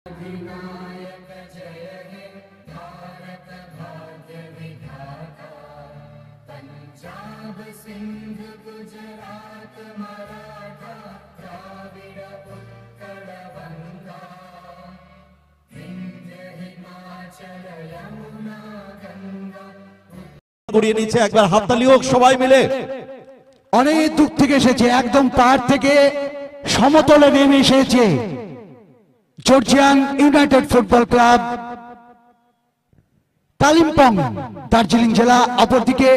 अधिनायक जय हे भारत भाग्य विधाता पंजाब सिंध गुजरात मराठा द्राविड़ उत्कल गंगा विंध्य हिमाचल यमुना गंगा গড়িয়ে নিচ্ছে একবার হাততালি হোক সবাই মিলে। অনেক দূর থেকে এসেছে, একদম পাহাড় থেকে সমতলে নেমে এসেছে Georgian United football club Kalimpong Darjeeling জেলা। অপরদিকে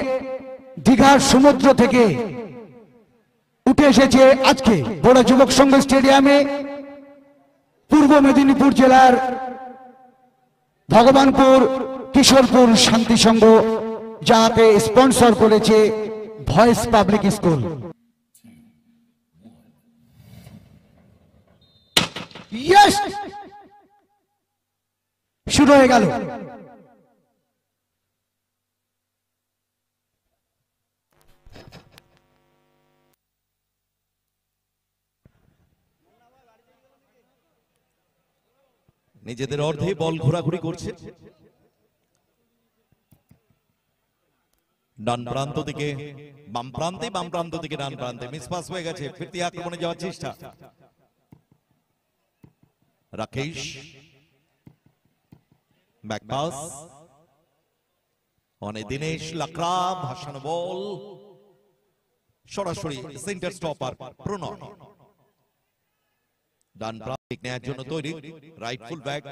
দীঘার সমুদ্র থেকে উঠে এসেছে আজকে বড় যুবক সংঘ স্টেডিয়ামে পূর্ব মেদিনীপুর জেলার ভগবানপুর কিশোরপুর শান্তি সংঘ, যাতে স্পন্সর করেছে ভয়েস পাবলিক স্কুল। ইয়েস, শুরু হয়ে গেল। নিজেদের অর্ধে বল ঘোরাঘুরি করছে, ডান প্রান্ত থেকে বাম প্রান্তে, বাম প্রান্ত থেকে ডান প্রান্তে মিসপাস হয়ে গেছে। ফিরতি আক্রমণে যাওয়ার চেষ্টা, রাকেশ ব্যাকপাস অনে দিনেশ লাকড়া ভাসানো বল সরাসরি সেন্টার স্টপার প্রণয়। ডান প্রান্তে নেয়ার জন্য তৈরি রাইট ফুল ব্যাক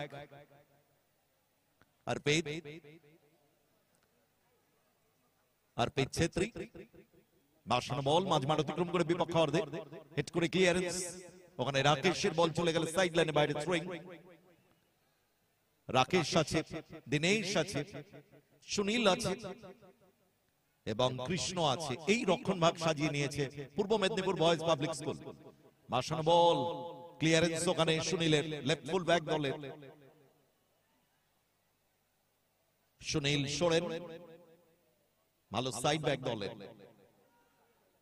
অর্পিত ছেত্রী ভাসানো বল মাঝ মাঠ অতিক্রম করে বিপক্ষ অর্ধে হিট করে ক্লিয়ারেন্স। ওখানে রাকেশের বল চলে গেল সাইড লাইনে বাইরে থ্রোয়িং। রাকেশ আছে, দিনেশ আছে, সুনীল আছে এবং কৃষ্ণ আছে। এই রক্ষণ ভাগ সাজিয়ে নিয়েছে পূর্ব মেদিনীপুর বয়েজ পাবলিক স্কুল। ভাসানো বল ক্লিয়ারেন্স ওখানে সুনীলের, লেফট ফুল ব্যাক দলের সুনীল সোরেন, ভালো সাইড ব্যাক দলের।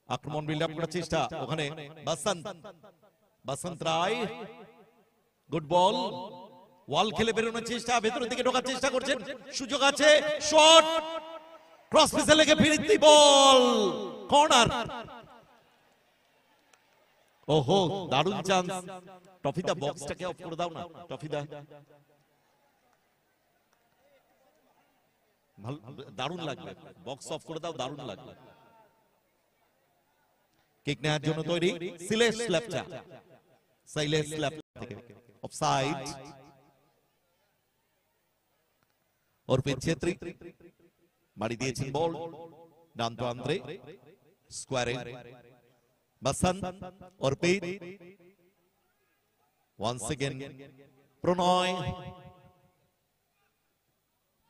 আক্রমণ বিল্ড আপ করার চেষ্টা, ওখানে বসন্ত রায় গুড বল, ওয়াল খেলে বেরোনোর চেষ্টা, ভেতরের দিকে ঢোকার চেষ্টা করছেন, সুযোগ আছে, শট ক্রস পিসে লেগে ফিরতি বল কর্নার। ওহো, দারুণ চান্স। টফিদা বক্সটাকে অফ করে দাও না, টফিদা দারুণ লাগবে, বক্স অফ করে দাও, দারুণ লাগবে। কিক নেওয়ার জন্য তৈরি সিলেশ লেফটা, সাইলেশ লেফট থেকে অফসাইড। অর্পিত ছেত্রী বাড়ি দিয়েছেন বল ডান প্রান্তে স্কোয়ারে। বসন্ত অর্পিত ওয়ান্স এগেন প্রণয়,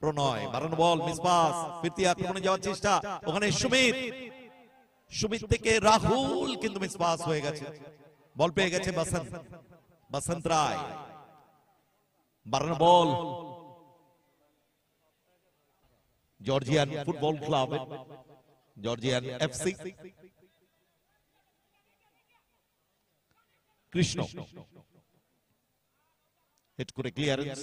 প্রণয় বাড়ানো বল মিসপাস, ফিরতি আক্রমণে যাওয়ার চেষ্টা, ওখানে সুমিত, সুমিত থেকে রাহুল কিন্তু মিসপাস হয়ে গেছে। বল পেয়ে গেছে বসন্ত, বসন্ত রায় বাড়ানো ball Georgian football club, Georgian FC. Krishna hit করে ক্লিয়ারেন্স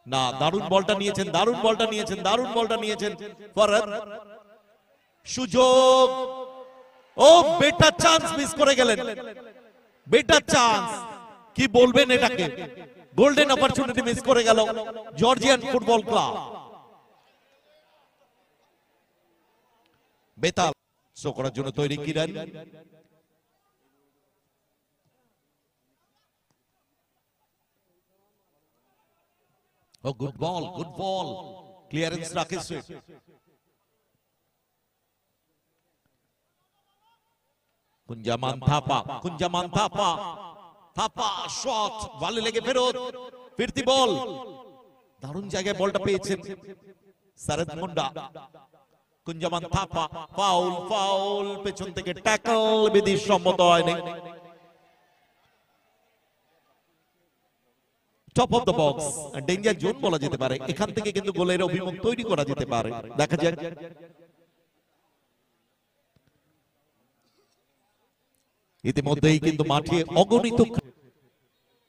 না, দারুণ বলটা নিয়েছেন, দারুণ বলটা নিয়েছেন, দারুণ বলটা নিয়েছেন ফরহাদ। সুযোগ, ও বেটার চান্স মিস করে গেলেন, বেটার চান্স কি বলবেন এটাকে, গোল্ডেন অপরচুনিটি মিস করে গেল Georgian football club. Betal show করার জন্য তৈরি Kiran, oh good ball, good ball, clearance Rakesh. Kunjaman Thapa, Kunjaman Thapa Thapa shot বলে লেগে ফেরত, ফিরতি বল, দারুণ জায়গায় বলটা পেয়েছেন শরৎ মুন্ডা। কুঞ্জমান থাপা, ফাউল ফাউল, পেছন থেকে ট্যাকল, বিধি সম্মত হয়নি। Top of the box, danger zone বলা যেতে পারে, এখান থেকে কিন্তু গোলের অভিমুখ তৈরি করা যেতে পারে। দেখা যাক। ইতিমধ্যেই কিন্তু মাঠে অগণিত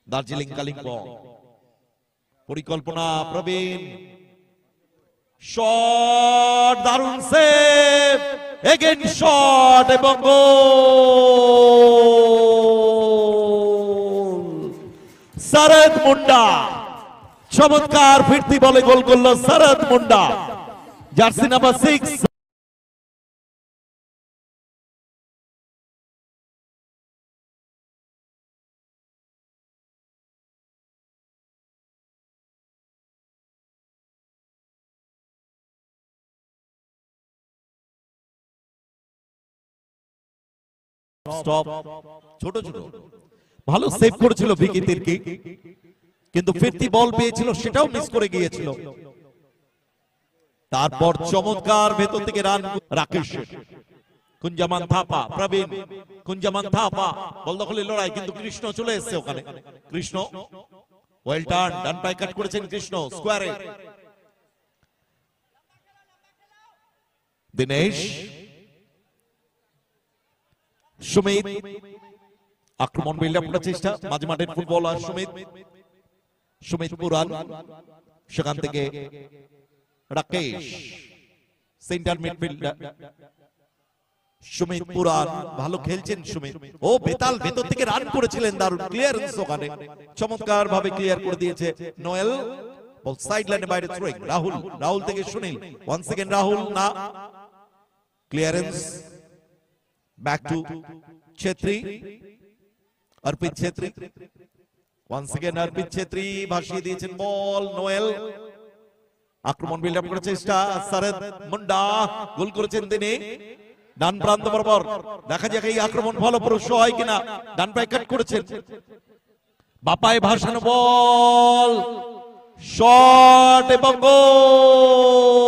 দার্জিলিং কালিম্পং, পরিকল্পনা প্রবীণ, শট, দারুণ সেভ, এগেইন শট এবং গোল। শরৎ মুন্ডা চমৎকার ফিরতি বলে গোল করলো শরৎ মুন্ডা, জার্সি নাম্বার 6। স্টপ, ছোট ছোট ভালো সেভ করেছিল ভিকি তির্কি, কিন্তু ফিরতি বল পেয়েছিল সেটাও মিস করে গিয়েছিল। তারপর চমৎকার ভেতর থেকে রান রাকেশ। কুঞ্জমান থাপা, প্রবীণ, কুঞ্জমান থাপা, বল দখলের লড়াই, কিন্তু কৃষ্ণ চলে এসেছে ওখানে। কৃষ্ণ ওয়েল টার্ন, ডান পায়ে কাট করেছেন কৃষ্ণ, স্কোয়ারে। দিনেশ, সুমিত, আক্রমণ বিল্ড আপ করার চেষ্টা, মাঝে মাঠের ফুটবলার সুমিত, সুমিত পুরান, সেখান থেকে রাকেশ, সেন্টার মিডফিল্ডার সুমিত পুরান, ভালো খেলছেন সুমিত। ও বেতাল ভেতর থেকে রান করেছিলেন, দারুণ ক্লিয়ারেন্স ওখানে, চমৎকার ভাবে ক্লিয়ার করে দিয়েছে নোয়েল। বল সাইড লাইনে বাইরে থ্রোইং, রাহুল, রাহুল থেকে সুনীল, ওয়ান সেকেন্ড রাহুল, না ক্লিয়ারেন্স, ব্যাক টু ছেত্রী, অর্পিত ছেত্রী, ওয়ান সেকেন্ড অর্পিত ছেত্রী ভাসিয়ে দিয়েছেন বল। নোয়েল, আক্রমণ বিল্ড আপ করার চেষ্টা, শরৎ মুন্ডা, গোল করেছেন তিনি ডান প্রান্ত বরাবর। দেখা যাক এই আক্রমণ ফলপ্রসূ হয় কিনা। ডান পায়ে কাট করেছেন, বাপায় ভাসানো বল, শট এবং গোল।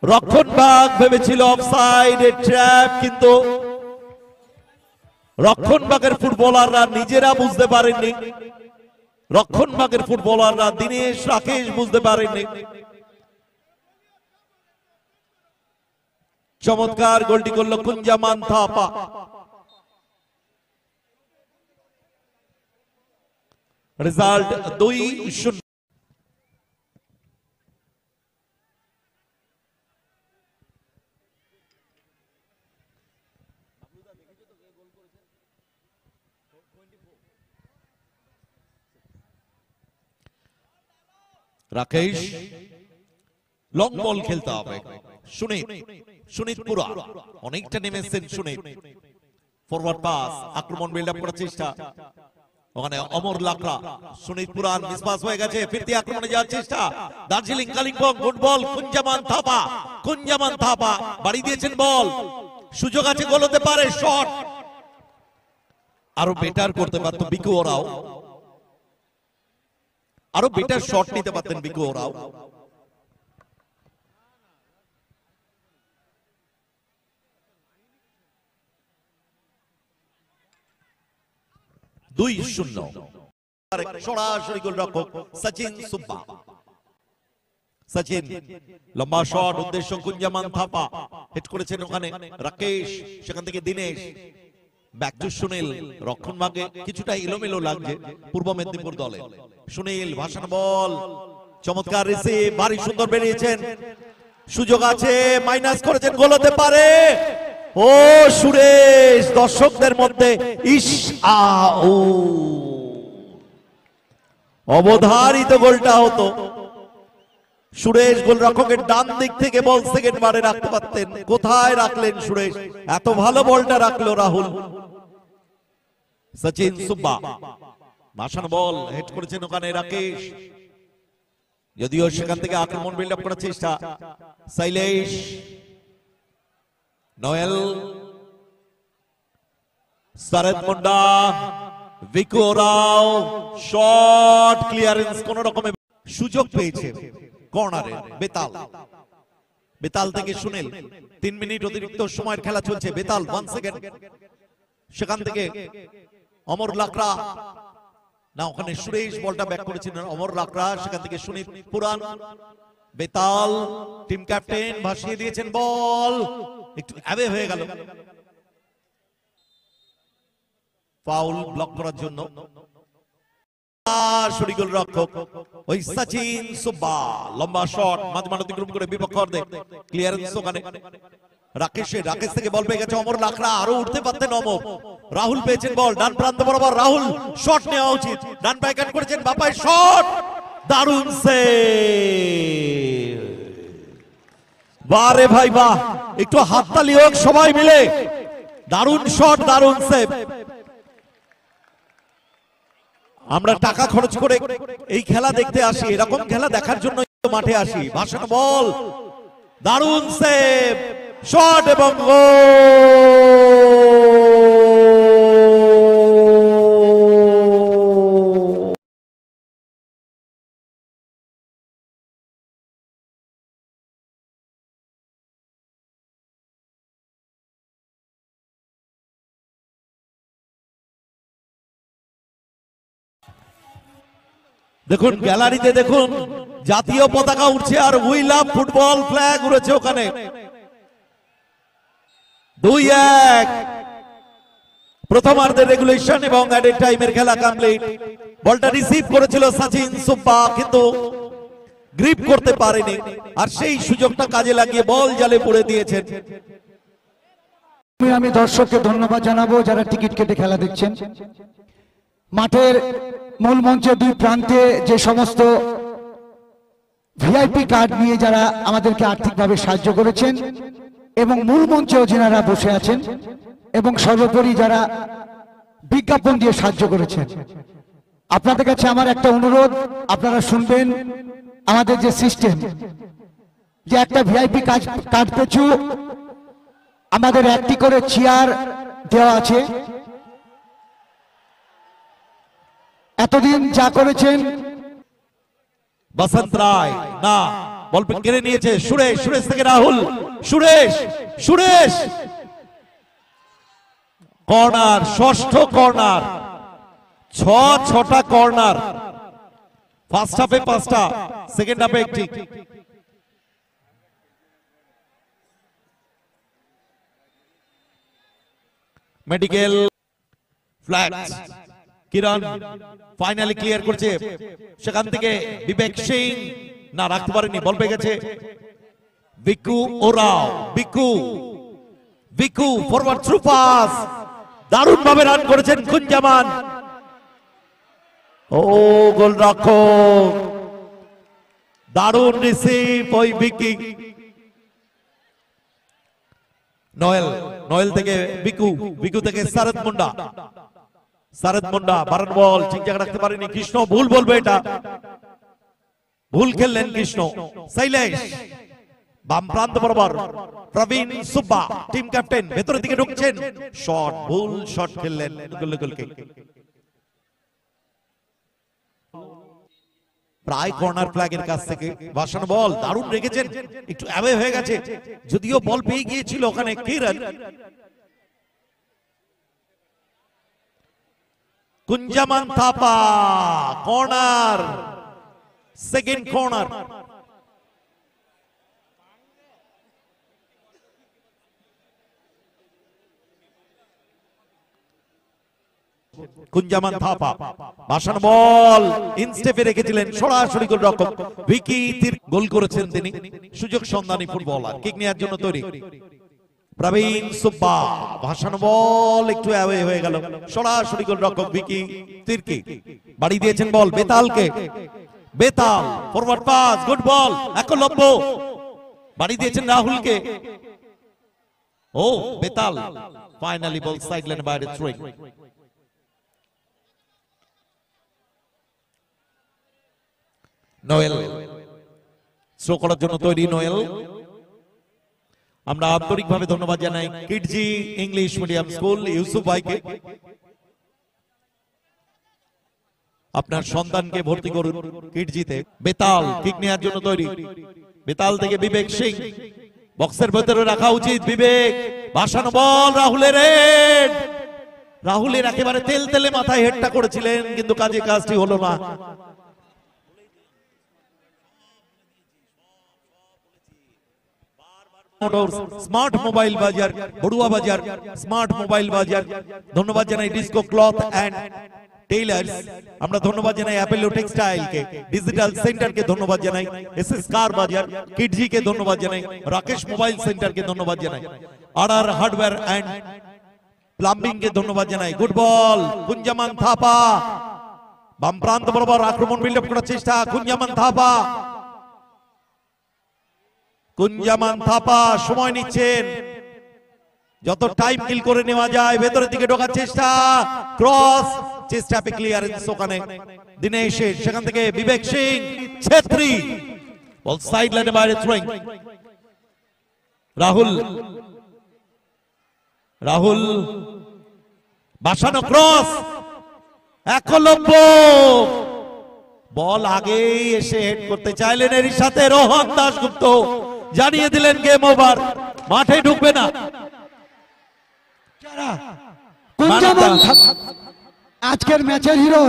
রক্ষণভাগ ভেবেছিল অফসাইড, ট্র্যাপ, কিন্তু রক্ষণভাগের ফুটবলাররা নিজেরা বুঝতে পারেননি, রক্ষণভাগের ফুটবলাররা দিনেশ, রাকেশ বুঝতে পারেননি। চমৎকার গোলটি করল Kunjaban Thapa. Result 2-0। Rakesh, long ball খেলতে হবে। সুনীত, সুনীত পুরা অনেকটা নেমেছেন সুনীত, ফরওয়ার্ড পাস, আক্রমণ বিল্ড আপ করার চেষ্টা, ওখানে অমর লাকড়া, সুনীত পুরান মিস পাস হয়ে গেছে, ফিরতি আক্রমণে যাওয়ার চেষ্টা, দার্জিলিং কালিম্পং, গুড বল, কুঞ্জমান থাপা, কুঞ্জমান থাপা বাড়ি দিয়েছেন বল, সুযোগ আছে, গোল হতে পারে, শট, আরো বেটার করতে পারতো বিকু ওরাও, আরো বেটার শট নিতে পারতেন বিকু ওরাও। দুই শূন্য, সরাসরি গোলরক্ষক সচিন সুব্বা। সচিন লম্বা শট, উদ্দেশ্য কুঞ্জমান থাপা, হিট করেছেন ওখানে রাকেশ, সেখান থেকে দিনেশ, ব্যাক টু সুনীল। রক্ষণ ভাগে কিছুটা এলোমেলো লাগছে পূর্ব মেদিনীপুর দলে। সুনীল ভাসানো বল, চমৎকার রিসিভ, ভারী সুন্দর বেরিয়েছেন, সুযোগ আছে, মাইনাস করেছেন, গোল হতে পারে। ও সুরেশ, দর্শকদের মধ্যে ইস আউ, অবধারিত গোলটা হতো। সুরেশ গোলরক্ষকের ডান দিক থেকে বল সেকেন্ড বারে রাখতে পারতেন, কোথায় রাখলেন সুরেশ, এত ভালো বলটা রাখলো রাহুল। সচিন সুব্বা, ভাসানো বল হেড করেছেন ওখানে রাকেশ, যদিও সেখান থেকে আক্রমণ বিল্ড আপ করার চেষ্টা। শৈলেশ, নোয়েল, শরৎ মুন্ডা, ভিকু রাও, শট ক্লিয়ারেন্স কোন রকমে সুযোগ পেয়েছে কর্নারে। বেতাল, বেতাল থেকে সুনীল, 3 মিনিট অতিরিক্ত সময়ের খেলা চলছে। বেতাল 1 সেকেন্ড, সেখান থেকে অমর লাকড়া, না ওখানে সুরেশ বলটা ব্যাক করেছিলেন অমর লাকড়া, সেখান থেকে সুনীল পুরান। বেতাল টিম ক্যাপ্টেন ভাসিয়ে দিয়েছেন বল, একটু অ্যাওয়ে হয়ে গেল, ফাউল ব্লক করার জন্য। শরীগুল রক্ষক ওই সচিন সুব্বা, লম্বা শট মাঝমান অতিক্রম করে বিপক্ষ অর্ধে, ক্লিয়ারেন্স ওখানে রাকেশের, রাকেশ থেকে বল পেয়ে গেছে অমর লাকড়া, আরো উঠতে পারতেন অমর। রাহুল পেয়েছেন বল ডান প্রান্ত বরাবর, রাহুল শট নেওয়া উচিত, ডান পায়ে কাট করেছেন, বাপায় শট, দারুণ সেভ। বারে ভাই বাহ, একটু হাততালি হোক সবাই মিলে, দারুণ শট, দারুণ সেভ। আমরা টাকা খরচ করে এই খেলা দেখতে আসি, এরকম খেলা দেখার জন্য মাঠে আসি। ভাসানো বল, দারুণ সেভ, শট এবং দেখুন গ্যালারিতে দেখুন জাতীয় পতাকা উঠছে আর উই লাভ ফুটবল ফ্ল্যাগ উড়েছে ওখানে। 2-1 প্রথমার্ধের রেগুলেশন এবং অ্যাডেড টাইমের খেলা কমপ্লিট। বলটা রিসিভ করেছিল সচিন সুব্বা, কিন্তু গ্রিপ করতে পারেনি, আর সেই সুযোগটা কাজে লাগিয়ে বল জালে পুড়ে দিয়েছেন। আমি দর্শককে ধন্যবাদ জানাবো যারা টিকিট কেটে খেলা দেখছেন। মাঠের মূল মঞ্চে দুই প্রান্তে যে সমস্ত ভিআইপি কার্ড নিয়ে যারা আমাদেরকে আর্থিকভাবে সাহায্য করেছেন, এবং মূল মঞ্চেও যারা বসে আছেন, এবং সর্বোপরি যারা বিজ্ঞাপন দিয়ে সাহায্য করেছেন, আপনাদের কাছে আমার একটা অনুরোধ, আপনারা শুনবেন আমাদের যে সিস্টেম, যে একটা ভিআইপি কার্ড পিছু আমাদের একটি করে চেয়ার দেওয়া আছে। এতদিন যা করেছেন বসন্ত রায়, না বল কেড়ে নিয়েছে সুরেশ, সুরেশ থেকে রাহুল, সুরেশ, সুরেশ কর্নার, ষষ্ঠ কর্নার, 6টা কর্নার, ফার্স্ট হাফে 5টা, সেকেন্ড হাফে 1টি। মেডিকেল ফ্ল্যাগ, কিরণ ফাইনালি ক্লিয়ার করছে, সেখান থেকে বিবেক সিং, না রাখতে পারেনি, বল পেয়ে গেছে ভিকু ওরাও, Bhiku, Bhiku forward through pass, দারুণ ভাবে রান করেছেন কুঞ্জামান। ও গোলরক্ষক, দারুণ রিসিভ ওই ভিকি। নোয়েল, নোয়েল থেকে ভিকু, ভিকু থেকে শরৎ মুন্ডা, শরৎ মুন্ডা বারণ বল ঠিক জায়গা রাখতে পারেনি কৃষ্ণ, ভুল বলবে এটা, ভুল খেললেন কৃষ্ণ। শৈলেশ বাম প্রান্ত বরাবর, প্রবীণ সুব্বা টিম ক্যাপ্টেন ভেতরের দিকে ঢুকছেন, শট, ভুল শট খেললেন গোলকে। প্রায় কর্নার ফ্ল্যাগের কাছ থেকে ভাসানো বল, দারুণ রেখেছেন, একটু অ্যাওয়ে হয়ে গেছে, যদিও বল পেয়ে গিয়েছিল ওখানে Kiran. Kunjaman Thapa, corner, second corner. Kunjaman Thapa, ভাসানো বল ইনস্টেপে রেখেছিলেন সরাসরি গোলরক্ষক ভিকি, গোল করেছেন তিনি, সুযোগ সন্ধানী ফুটবলার, কিক নেওয়ার জন্য তৈরি প্রবীণ সুব্বা, ভাসানো বল একটু অ্যাওয়ে হয়ে গেল, সরাসরি গোলরক্ষক ভিকি তির্কি বাড়ি দিয়েছেন বল বেতালকে, Betal forward pass, good ball, Eklavya বাড়ি দিয়েছেন রাহুলকে। Oh Betal finally ball sideline বাইরে থ্রোয়িং। নোয়েল থ্রো করার জন্য তৈরি নোয়েল। আমরা আন্তরিকভাবে ধন্যবাদ জানাই Kidzee English medium school Yusuf ভাইকে। আপনার সন্তানকে ভর্তি করুন কিডজিতে। বেতাল কিক নেওয়ার জন্য তৈরি, বেতাল থেকে বিবেক সিং, বক্সের ভেতরে রাখা উচিত বিবেক। ভাসানো বল, রাহুলের হেড। রাহুলের একেবারে তেল তেলে মাথায় হেডটা করেছিলেন, কিন্তু কাজে কাজটি হলো না। স্মার্ট মোবাইল বাজার, বড়ুয়া বাজার স্মার্ট মোবাইল বাজার। ধন্যবাদ জানাই ডিসকো ক্লথ অ্যান্ড টেইলার্স। আমরা ধন্যবাদ জানাই অ্যাপেলো টেক্সটাইল কে, ডিজিটাল সেন্টার কে ধন্যবাদ জানাই, এসএস কার বাজার, কিডজি কে ধন্যবাদ জানাই, রাকেশ মোবাইল সেন্টার কে ধন্যবাদ জানাই, আরআর হার্ডওয়্যার অ্যান্ড প্লাম্বিং কে ধন্যবাদ জানাই। গুড বল, কুঞ্জামান থাপা বাম প্রান্ত বরাবর আক্রমণ বিল্ড আপ করার চেষ্টা। কুঞ্জামান থাপা, কুঞ্জামান থাপা সময় নিচ্ছেন, যত টাইম কিল করে নেওয়া যায় ভেতরের দিকে ঢোকার চেষ্টা। ক্রস, চেষ্টা পে ক্লিয়ারেন্স ওখানে দিনেশের, সেখান থেকে বিবেক সিং ছেত্রী, বল সাইড লাইনে বাইরে থ্রোয়িং। রাহুল, রাহুল বাসানো ক্রস, একলব্য বল আগেই এসে হেড করতে চাইলেন, এর সাথে রোহন দাশগুপ্ত জানিয়ে দিলেন গেম ওভার, মাঠে ঢুকবে না। কুঞ্জামান আজকের ম্যাচের হিরো।